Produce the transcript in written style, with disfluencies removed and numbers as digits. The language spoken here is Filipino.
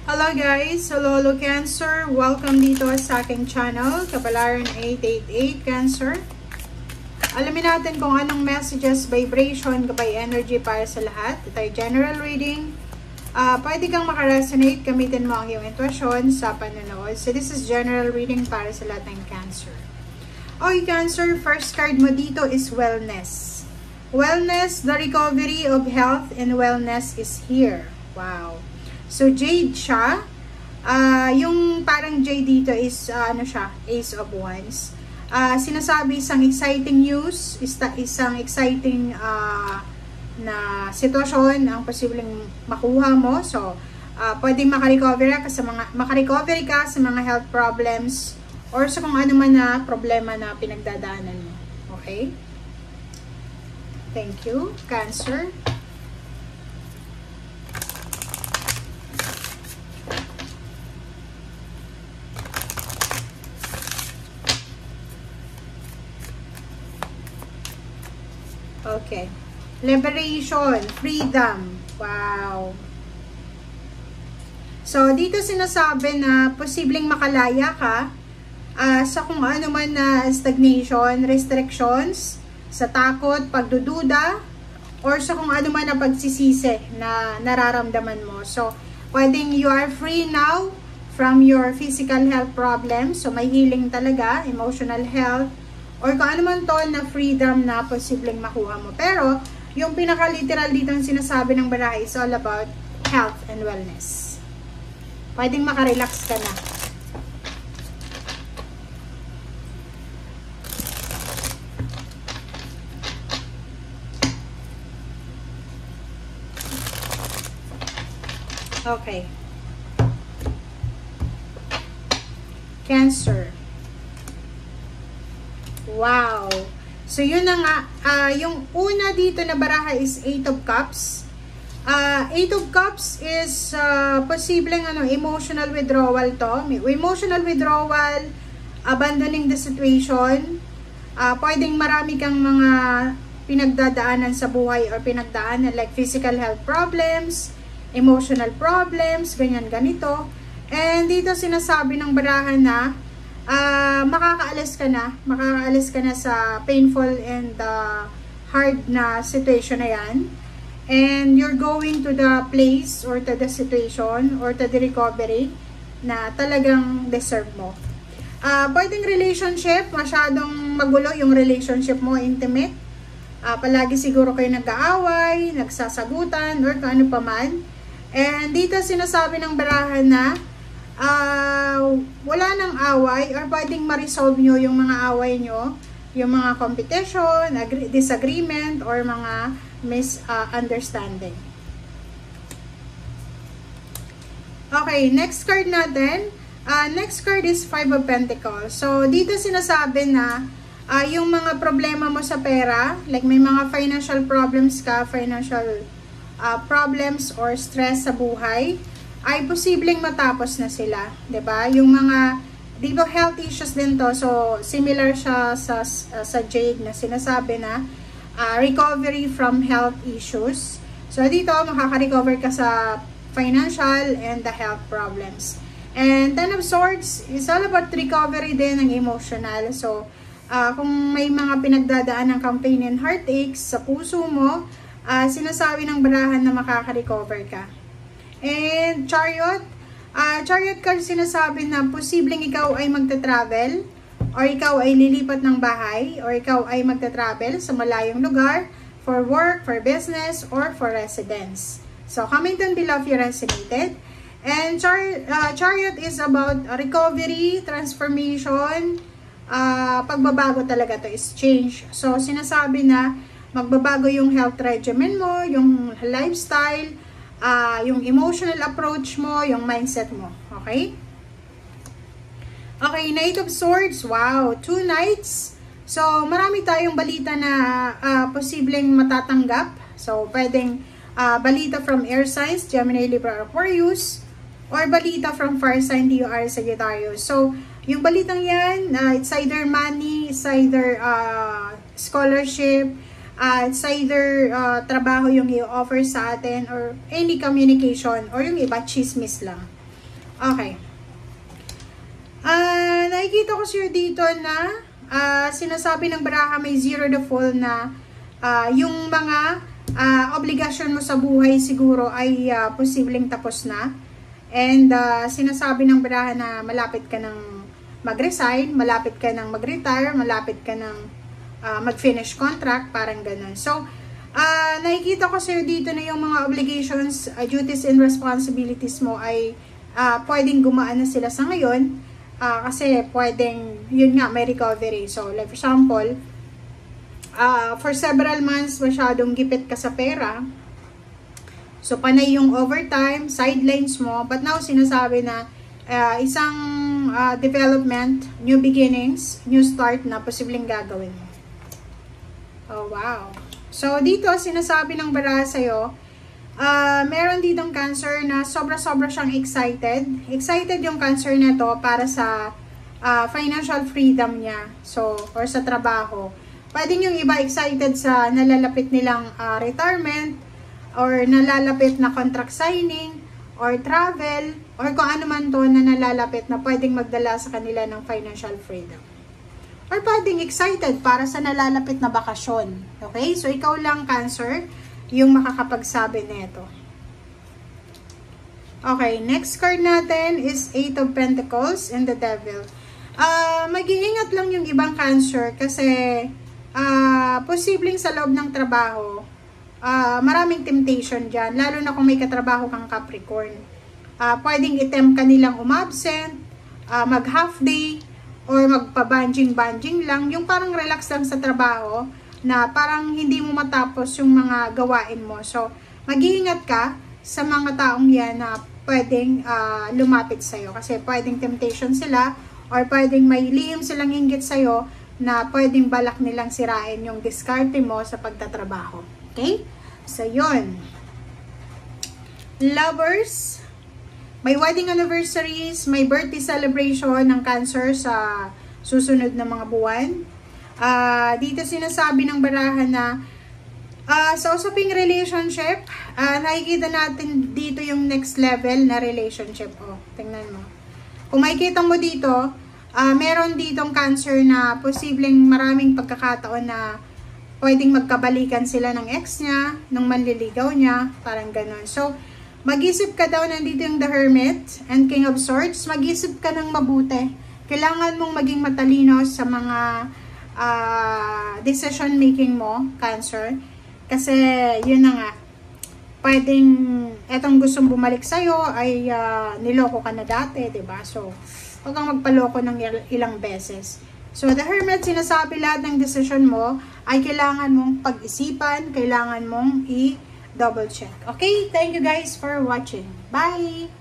Hello guys! Hello Cancer! Welcome dito sa aking channel, Kapalaran 888 Cancer. Alamin natin kung anong messages, vibration, gabay energy para sa lahat. Ito ay general reading. Pwede kang makaresonate, gamitin mo ang iyong intuition sa panonood. So this is general reading para sa lahat ng Cancer. Okay Cancer, first card mo dito is wellness. Wellness, the recovery of health and wellness is here. Wow! So, Jade siya. Yung parang Jade dito is, Ace of Wands. Sinasabi isang exciting news, isang exciting na sitwasyon ang posibleng makuha mo. So, pwedeng makarecover ka sa mga health problems or sa kung ano man na problema na pinagdadaanan mo. Okay? Thank you, Cancer. Okay. Liberation, freedom. Wow. So, dito sinasabi na posibleng makalaya ka sa kung ano man na stagnation, restrictions, sa takot, pagdududa, or sa kung ano man na pagsisisi na nararamdaman mo. So, pwedeng you are free now from your physical health problems. So, may healing talaga, emotional health, or kung ano man to na freedom na posibleng makuha mo. Pero, yung pinaka-literal dito ang sinasabi ng baraha is all about health and wellness. Pwedeng makarelax ka na. Okay. Cancer. Wow! So, yun na nga. Yung una dito na baraha is 8 of Cups. 8 of Cups is posibleng emotional withdrawal to. Emotional withdrawal, abandoning the situation. Pwedeng marami kang mga pinagdadaanan sa buhay or pinagdaanan like physical health problems, emotional problems, ganyan ganito. And dito sinasabi ng baraha na makakaalis ka na sa painful and hard na situation na yan, and you're going to the place or to the situation or to the recovery na talagang deserve mo. Pwedeng relationship, masyadong magulo yung relationship mo, intimate, palagi siguro kayo nag-aaway, nagsasagutan, or kung ano pa man. And dito sinasabi ng baraha na wala nang away, or pwedeng ma-resolve nyo yung mga away nyo, yung mga competition, disagreement, or mga misunderstanding. Okay, next card natin. Next card is 5 of Pentacles. So, dito sinasabi na yung mga problema mo sa pera, like may mga financial problems ka, financial problems or stress sa buhay, ay posibleng matapos na sila, 'di ba? Yung mga dito health issues din to. So similar siya sa Jade na sinasabi na recovery from health issues. So dito makaka-recover ka sa financial and the health problems. And 10 of Swords is all about recovery din ng emotional. So kung may mga pinagdadaan ng campaign and heartaches sa puso mo, sinasabi ng barahan na makaka-recover ka. And Chariot, Chariot card sinasabi na posibleng ikaw ay magta-travel, or ikaw ay lilipat ng bahay, or ikaw ay magta-travel sa malayong lugar for work, for business, or for residence. So, comment down below if you resonated. And Chariot is about recovery, transformation, pagbabago talaga to is change. So, sinasabi na magbabago yung health regimen mo, yung lifestyle, yung emotional approach mo, yung mindset mo. Okay? Okay, Knight of Swords. Wow, 2 Knights. So, marami tayong balita na posibleng matatanggap. So, pwedeng balita from air signs, Gemini, Libra, Aquarius, or balita from fire sign, DUR, Sagittarius. So, yung balitang yan, it's either money, it's either scholarship, it's either trabaho yung i-offer sa atin, or any communication, or yung iba chismis lang. Okay. Nakikita ko sa'yo dito na sinasabi ng baraha may zero the fall na yung mga obligasyon mo sa buhay siguro ay posibleng tapos na. And sinasabi ng baraha na malapit ka ng mag-resign, malapit ka ng mag-retire, malapit ka ng mag-finish contract, parang ganun. So, nakikita ko sa'yo dito na yung mga obligations, duties and responsibilities mo ay pwedeng gumaan na sila sa ngayon kasi pwedeng, yun nga, may recovery. So, like for example, for several months, masyadong gipit ka sa pera. So, panay yung overtime, sidelines mo. But now, sinasabi na isang development, new beginnings, new start na posibleng gagawin mo. Oh, wow. So, dito, sinasabi ng baraha sa'yo, meron ditong Cancer na sobra-sobra siyang excited. Excited yung Cancer na to para sa financial freedom niya. So, or sa trabaho. Pwedeng yung iba excited sa nalalapit nilang retirement, or nalalapit na contract signing, or travel, or kung ano man to na nalalapit na pwedeng magdala sa kanila ng financial freedom. Or pwedeng excited para sa nalalapit na bakasyon. Okay? So, ikaw lang, Cancer, yung makakapagsabi nito. Okay, next card natin is 8 of Pentacles and the Devil. Mag-iingat lang yung ibang Cancer kasi posibleng sa loob ng trabaho, maraming temptation dyan, lalo na kung may katrabaho kang Capricorn. Pwedeng i-tempt ka nilang umabsent, mag-half day, or magpa-banjing-banjing lang, yung parang relax lang sa trabaho, na parang hindi mo matapos yung mga gawain mo. So, mag-iingat ka sa mga taong yan na pwedeng lumapit sa'yo. Kasi pwedeng temptation sila, or pwedeng may lihim silang inggit sa'yo, na pwedeng balak nilang sirain yung diskarte mo sa pagtatrabaho. Okay? So, yun. Lovers, may wedding anniversaries, may birthday celebration ng Cancer sa susunod na mga buwan. Dito sinasabi ng baraha na sa usaping relationship, nakikita natin dito yung next level na relationship. Oh, tingnan mo. Kung makikita mo dito, meron ditong Cancer na posibleng maraming pagkakataon na pwedeng magkabalikan sila ng ex niya, ng manliligaw niya, parang ganun. So, mag-isip ka daw, nandito yung The Hermit and King of Swords, mag-isip ka ng mabuti. Kailangan mong maging matalino sa mga decision making mo, Cancer. Kasi, yun na nga, pwedeng, etong gustong bumalik sa'yo ay niloko ka na dati, diba? So, huwag kang magpaloko ng ilang beses. So, The Hermit, sinasabi lahat ng decision mo ay kailangan mong pag-isipan, kailangan mong i-double check. Okay? Thank you guys for watching. Bye!